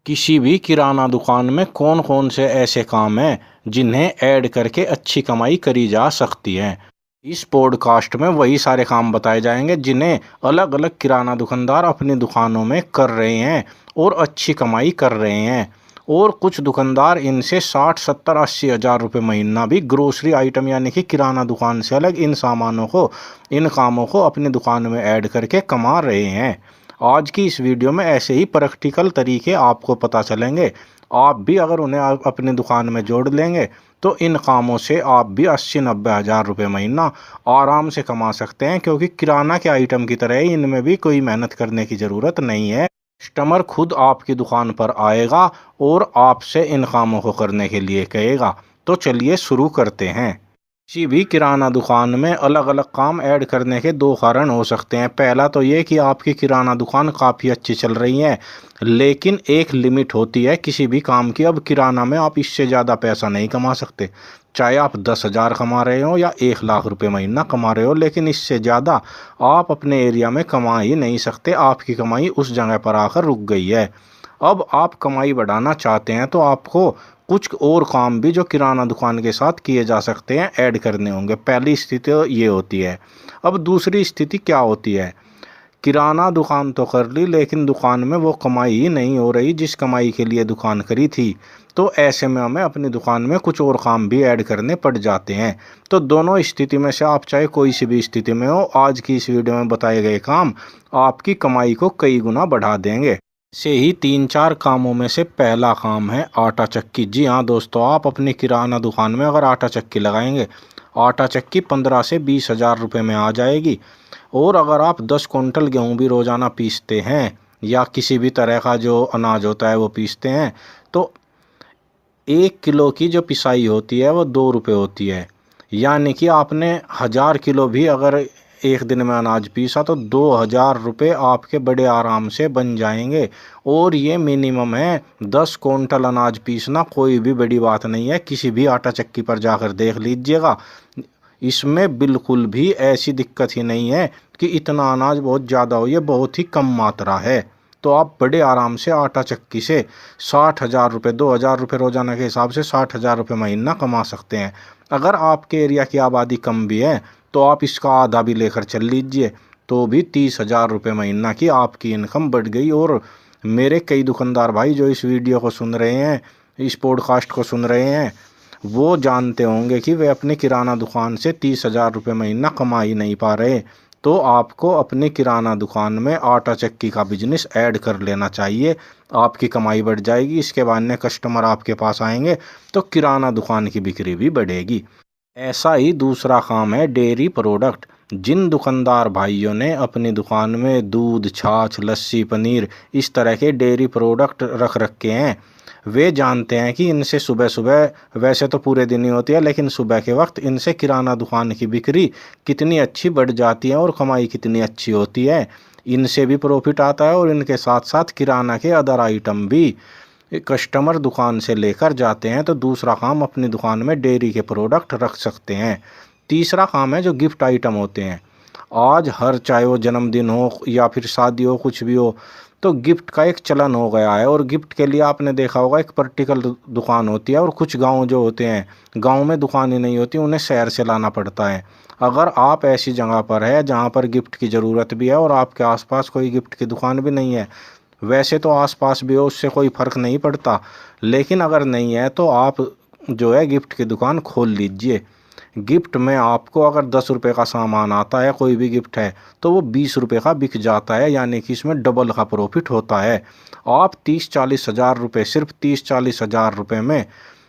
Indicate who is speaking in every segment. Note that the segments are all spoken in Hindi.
Speaker 1: किसी भी किराना दुकान में कौन कौन से ऐसे काम हैं जिन्हें ऐड करके अच्छी कमाई करी जा सकती है। इस पॉडकास्ट में वही सारे काम बताए जाएंगे जिन्हें अलग अलग किराना दुकानदार अपनी दुकानों में कर रहे हैं और अच्छी कमाई कर रहे हैं। और कुछ दुकानदार इनसे 60 70 80 हज़ार रुपये महीना भी ग्रोसरी आइटम यानी कि किराना दुकान से अलग इन कामों को अपनी दुकान में ऐड करके कमा रहे हैं। आज की इस वीडियो में ऐसे ही प्रैक्टिकल तरीके आपको पता चलेंगे। आप भी अगर उन्हें अपनी दुकान में जोड़ लेंगे तो इन कामों से आप भी 80 90 हज़ार रुपये महीना आराम से कमा सकते हैं, क्योंकि किराना के आइटम की तरह ही इनमें भी कोई मेहनत करने की ज़रूरत नहीं है। कस्टमर खुद आपकी दुकान पर आएगा और आपसे इन कामों को करने के लिए कहेगा। तो चलिए शुरू करते हैं। किसी भी किराना दुकान में अलग अलग काम ऐड करने के दो कारण हो सकते हैं। पहला तो ये कि आपकी किराना दुकान काफ़ी अच्छी चल रही है, लेकिन एक लिमिट होती है किसी भी काम की। अब किराना में आप इससे ज़्यादा पैसा नहीं कमा सकते, चाहे आप 10 हज़ार कमा रहे हो या 1 लाख रुपए महीना कमा रहे हो, लेकिन इससे ज़्यादा आप अपने एरिया में कमा ही नहीं सकते। आपकी कमाई उस जगह पर आकर रुक गई है। अब आप कमाई बढ़ाना चाहते हैं तो आपको कुछ और काम भी जो किराना दुकान के साथ किए जा सकते हैं ऐड करने होंगे। पहली स्थिति तो ये होती है। अब दूसरी स्थिति क्या होती है? किराना दुकान तो कर ली, लेकिन दुकान में वो कमाई ही नहीं हो रही जिस कमाई के लिए दुकान करी थी। तो ऐसे में हमें अपनी दुकान में कुछ और काम भी ऐड करने पड़ जाते हैं। तो दोनों स्थिति में से आप चाहे कोई सी भी स्थिति में हो, आज की इस वीडियो में बताए गए काम आपकी कमाई को कई गुना बढ़ा देंगे। से ही 3 4 कामों में से पहला काम है आटा चक्की। जी हाँ दोस्तों, आप अपनी किराना दुकान में अगर आटा चक्की लगाएंगे, आटा चक्की 15 से 20 हज़ार रुपये में आ जाएगी। और अगर आप 10 कुंटल गेहूँ भी रोज़ाना पीसते हैं या किसी भी तरह का जो अनाज होता है वो पीसते हैं, तो 1 किलो की जो पिसाई होती है वो 2 रुपये होती है। यानी कि आपने 1000 किलो भी अगर एक दिन में अनाज पीसा तो 2000 रुपये आपके बड़े आराम से बन जाएंगे। और ये मिनिमम है। 10 कुंटल अनाज पीसना कोई भी बड़ी बात नहीं है। किसी भी आटा चक्की पर जाकर देख लीजिएगा, इसमें बिल्कुल भी ऐसी दिक्कत ही नहीं है कि इतना अनाज बहुत ज़्यादा हो। ये बहुत ही कम मात्रा है। तो आप बड़े आराम से आटा चक्की से 60 हज़ार रुपये, 2000 रुपये रोज़ाना के हिसाब से 60 हज़ार रुपये महीना कमा सकते हैं। अगर आपके एरिया की आबादी कम भी है तो आप इसका आधा भी लेकर चल लीजिए, तो भी 30 हज़ार रुपये महीना की आपकी इनकम बढ़ गई। और मेरे कई दुकानदार भाई जो इस वीडियो को सुन रहे हैं, इस पॉडकास्ट को सुन रहे हैं, वो जानते होंगे कि वे अपनी किराना दुकान से 30 हज़ार रुपये महीना कमा ही नहीं पा रहे। तो आपको अपनी किराना दुकान में आटा चक्की का बिजनेस ऐड कर लेना चाहिए। आपकी कमाई बढ़ जाएगी। इसके बाद में कस्टमर आपके पास आएंगे तो किराना दुकान की बिक्री भी बढ़ेगी। ऐसा ही दूसरा काम है डेयरी प्रोडक्ट। जिन दुकानदार भाइयों ने अपनी दुकान में दूध, छाछ, लस्सी, पनीर इस तरह के डेयरी प्रोडक्ट रख रखे हैं, वे जानते हैं कि इनसे सुबह सुबह, वैसे तो पूरे दिन ही होती है, लेकिन सुबह के वक्त इनसे किराना दुकान की बिक्री कितनी अच्छी बढ़ जाती है और कमाई कितनी अच्छी होती है। इनसे भी प्रॉफिट आता है और इनके साथ साथ किराना के अदर आइटम भी कस्टमर दुकान से लेकर जाते हैं। तो दूसरा काम, अपनी दुकान में डेयरी के प्रोडक्ट रख सकते हैं। तीसरा काम है जो गिफ्ट आइटम होते हैं। आज हर, चाहे वो जन्मदिन हो या फिर शादी हो, कुछ भी हो, तो गिफ्ट का एक चलन हो गया है। और गिफ्ट के लिए आपने देखा होगा एक पर्टिकुलर दुकान होती है। और कुछ गांव जो होते हैं, गांव में दुकान ही नहीं होती, उन्हें शहर से लाना पड़ता है। अगर आप ऐसी जगह पर है जहां पर गिफ्ट की ज़रूरत भी है और आपके आसपास कोई गिफ्ट की दुकान भी नहीं है, वैसे तो आसपास भी हो उससे कोई फ़र्क नहीं पड़ता, लेकिन अगर नहीं है तो आप जो है गिफ्ट की दुकान खोल लीजिए। गिफ्ट में आपको अगर 10 रुपये का सामान आता है, कोई भी गिफ्ट है, तो वो 20 रुपये का बिक जाता है। यानी कि इसमें डबल का प्रॉफिट होता है। आप 30 40 हज़ार रुपये, सिर्फ 30 40 हज़ार रुपये में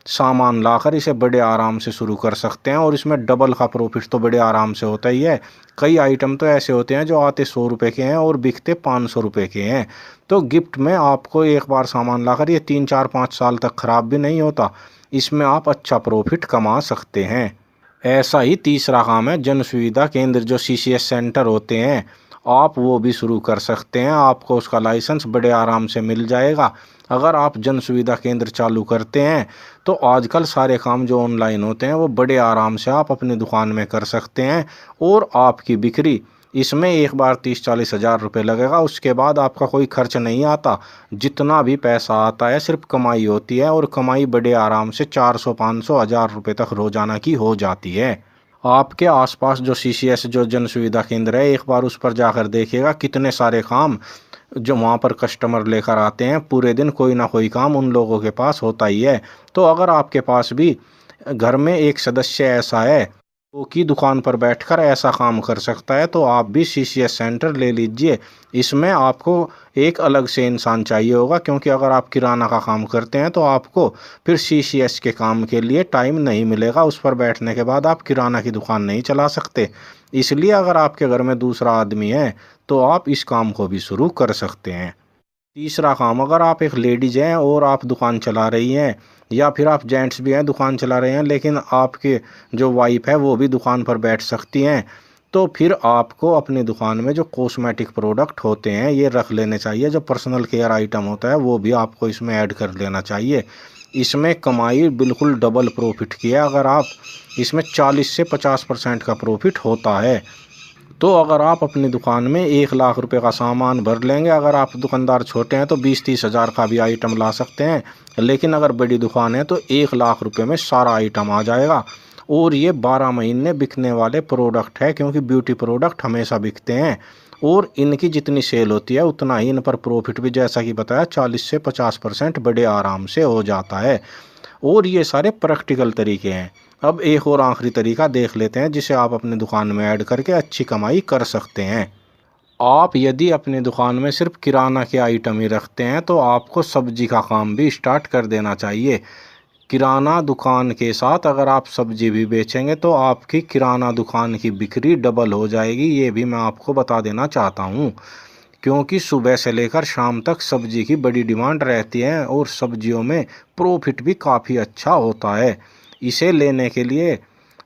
Speaker 1: सामान लाकर इसे बड़े आराम से शुरू कर सकते हैं। और इसमें डबल का प्रॉफिट तो बड़े आराम से होता ही है। कई आइटम तो ऐसे होते हैं जो आते 100 रुपये के हैं और बिकते 500 रुपये के हैं। तो गिफ्ट में आपको एक बार सामान लाकर ये 3 4 5 साल तक ख़राब भी नहीं होता। इसमें आप अच्छा प्रॉफिट कमा सकते हैं। ऐसा ही तीसरा काम है जन सुविधा केंद्र, जो CCS सेंटर होते हैं, आप वो भी शुरू कर सकते हैं। आपको उसका लाइसेंस बड़े आराम से मिल जाएगा। अगर आप जन सुविधा केंद्र चालू करते हैं तो आजकल सारे काम जो ऑनलाइन होते हैं वो बड़े आराम से आप अपनी दुकान में कर सकते हैं। और आपकी बिक्री इसमें एक बार 30-40 हज़ार रुपये लगेगा, उसके बाद आपका कोई खर्च नहीं आता। जितना भी पैसा आता है सिर्फ कमाई होती है, और कमाई बड़े आराम से 400-500 हज़ार रुपये तक रोजाना की हो जाती है। आपके आसपास जो सीसीएस जो जन सुविधा केंद्र है, एक बार उस पर जाकर देखिएगा कितने सारे काम जो वहाँ पर कस्टमर लेकर आते हैं। पूरे दिन कोई ना कोई काम उन लोगों के पास होता ही है। तो अगर आपके पास भी घर में एक सदस्य ऐसा है वो की दुकान पर बैठकर ऐसा काम कर सकता है, तो आप भी सीसीएस सेंटर ले लीजिए। इसमें आपको एक अलग से इंसान चाहिए होगा, क्योंकि अगर आप किराना का काम करते हैं तो आपको फिर सीसीएस के काम के लिए टाइम नहीं मिलेगा। उस पर बैठने के बाद आप किराना की दुकान नहीं चला सकते। इसलिए अगर आपके घर में दूसरा आदमी है तो आप इस काम को भी शुरू कर सकते हैं। तीसरा काम, अगर आप एक लेडीज हैं और आप दुकान चला रही हैं, या फिर आप जेंट्स भी हैं दुकान चला रहे हैं लेकिन आपके जो वाइफ है वो भी दुकान पर बैठ सकती हैं, तो फिर आपको अपनी दुकान में जो कॉस्मेटिक प्रोडक्ट होते हैं ये रख लेने चाहिए। जो पर्सनल केयर आइटम होता है वो भी आपको इसमें ऐड कर लेना चाहिए। इसमें कमाई बिल्कुल डबल प्रॉफिट की है। अगर आप इसमें 40 से 50% का प्रॉफिट होता है। तो अगर आप अपनी दुकान में 1 लाख रुपए का सामान भर लेंगे, अगर आप दुकानदार छोटे हैं तो 20-30 हज़ार का भी आइटम ला सकते हैं, लेकिन अगर बड़ी दुकान है तो 1 लाख रुपए में सारा आइटम आ जाएगा। और ये 12 महीने बिकने वाले प्रोडक्ट है, क्योंकि ब्यूटी प्रोडक्ट हमेशा बिकते हैं, और इनकी जितनी सेल होती है उतना ही इन पर प्रॉफिट भी, जैसा कि बताया, 40 से 50% बड़े आराम से हो जाता है। और ये सारे प्रैक्टिकल तरीके हैं। अब एक और आखिरी तरीका देख लेते हैं जिसे आप अपनी दुकान में ऐड करके अच्छी कमाई कर सकते हैं। आप यदि अपनी दुकान में सिर्फ किराना के आइटम ही रखते हैं तो आपको सब्जी का काम भी स्टार्ट कर देना चाहिए। किराना दुकान के साथ अगर आप सब्जी भी बेचेंगे तो आपकी किराना दुकान की बिक्री डबल हो जाएगी, ये भी मैं आपको बता देना चाहता हूँ। क्योंकि सुबह से लेकर शाम तक सब्जी की बड़ी डिमांड रहती है, और सब्जियों में प्रॉफिट भी काफ़ी अच्छा होता है। इसे लेने के लिए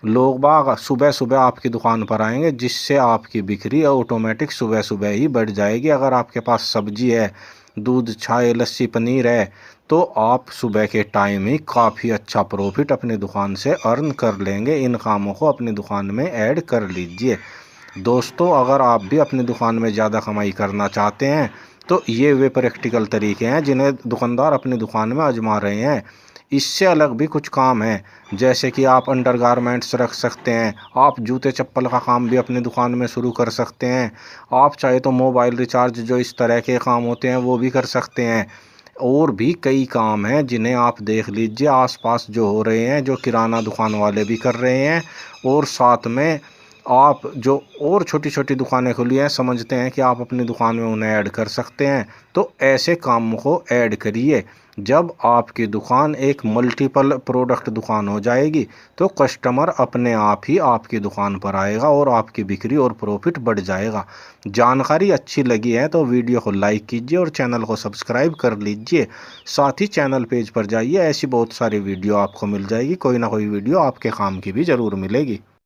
Speaker 1: लोग बाग सुबह सुबह आपकी दुकान पर आएंगे, जिससे आपकी बिक्री ऑटोमेटिक सुबह सुबह ही बढ़ जाएगी। अगर आपके पास सब्जी है, दूध, चाय, लस्सी, पनीर है, तो आप सुबह के टाइम ही काफ़ी अच्छा प्रॉफिट अपनी दुकान से अर्न कर लेंगे। इन कामों को अपनी दुकान में ऐड कर लीजिए। दोस्तों, अगर आप भी अपनी दुकान में ज़्यादा कमाई करना चाहते हैं तो ये वे प्रैक्टिकल तरीके हैं जिन्हें दुकानदार अपनी दुकान में आजमा रहे हैं। इससे अलग भी कुछ काम है, जैसे कि आप अंडरगारमेंट्स रख सकते हैं, आप जूते चप्पल का काम भी अपनी दुकान में शुरू कर सकते हैं। आप चाहे तो मोबाइल रिचार्ज, जो इस तरह के काम होते हैं वो भी कर सकते हैं। और भी कई काम हैं जिन्हें आप देख लीजिए आसपास जो हो रहे हैं, जो किराना दुकान वाले भी कर रहे हैं, और साथ में आप जो और छोटी छोटी दुकानें खुली हैं समझते हैं कि आप अपनी दुकान में उन्हें ऐड कर सकते हैं। तो ऐसे कामों को ऐड करिए। जब आपकी दुकान एक मल्टीपल प्रोडक्ट दुकान हो जाएगी तो कस्टमर अपने आप ही आपकी दुकान पर आएगा और आपकी बिक्री और प्रॉफिट बढ़ जाएगा। जानकारी अच्छी लगी है तो वीडियो को लाइक कीजिए और चैनल को सब्सक्राइब कर लीजिए। साथ ही चैनल पेज पर जाइए, ऐसी बहुत सारी वीडियो आपको मिल जाएगी, कोई ना कोई वीडियो आपके काम की भी ज़रूर मिलेगी।